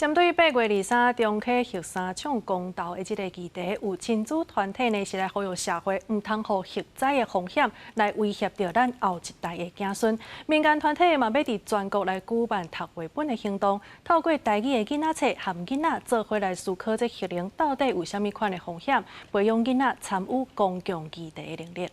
针对8月23中溪核三厂公投的这个议题，有亲子团体呢是来呼吁社会唔通互核灾的风险来威胁到咱后一代的子孙。民间团体嘛要伫全国来举办读绘本的行动，透过台语的囡仔册，和囡仔做伙来思考这核能到底有啥物款的风险，培养囡仔参与公共议题的能力。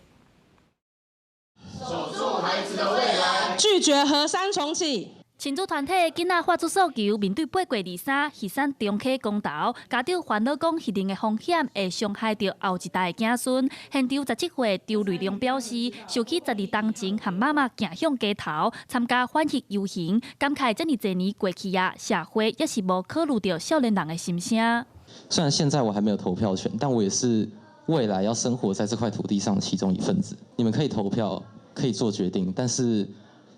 守住孩子的未来，拒绝核三重启。亲子团体囡仔发出诉求，面对8月23核三中溪公投，家长烦恼讲核能的风险会伤害到后一代的子孙。现场17岁周瑞良表示，想起12当前和妈妈行向街头参加反核游行，感慨这么多年过去啊，社会也是无考虑到少年人的心声。虽然现在我还没有投票权，但我也是未来要生活在这块土地上的其中一份子。你们可以投票，可以做决定，但是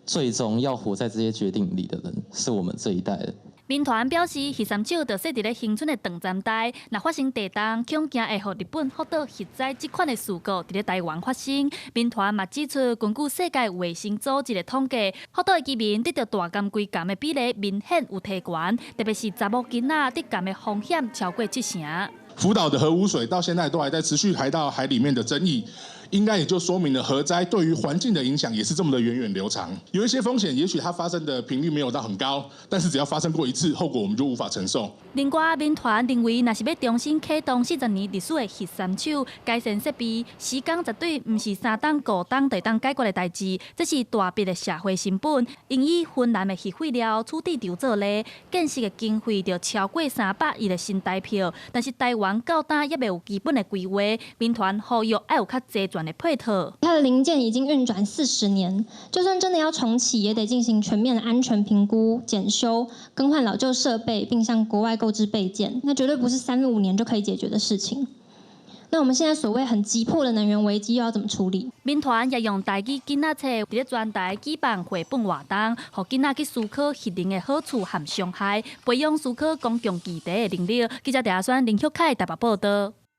最终要活在这些决定里的人，是我们这一代的。民团表示，核三厂就设伫咧恒春的长站台，若发生地震，恐惊会予日本福岛核灾这款的事故伫咧台湾发生。民团嘛指出，根据世界卫生组织的统计，福岛的居民得到大肝归肝的比例明显有提悬，特别是查某囡仔得肝的风险超过70%。福岛的核污水到现在都还在持续排到海里面的争议，应该也就说明了核灾对于环境的影响也是这么的源远流长。有一些风险，也许它发生的频率没有到很高，但是只要发生过一次，后果我们就无法承受。另外，民团认为，若是要重新启动40年历史的核三厂改善设备，时间绝对不是3档、5档就当解决的代志，这是大笔的社会成本。因以芬兰的核废料处理厂做例，建设的经费就超过300亿的新台票，但是台湾到今也未有基本的规划。民团呼吁要有较齐全的配套。它的零件已经运转40年，就算真的要重启，也得进行全面的安全评估、检修、更换老旧设备，并向国外购置备件。那绝对不是3、5年就可以解决的事情。那我们现在所谓很急迫的能源危机，又要怎么处理？民团也用台语囡仔册伫咧专台举办绘本活动，互囡仔去思考核能的好处和伤害，培养思考公共议题的能力。记者陈亚轩、林秀凯台北报道。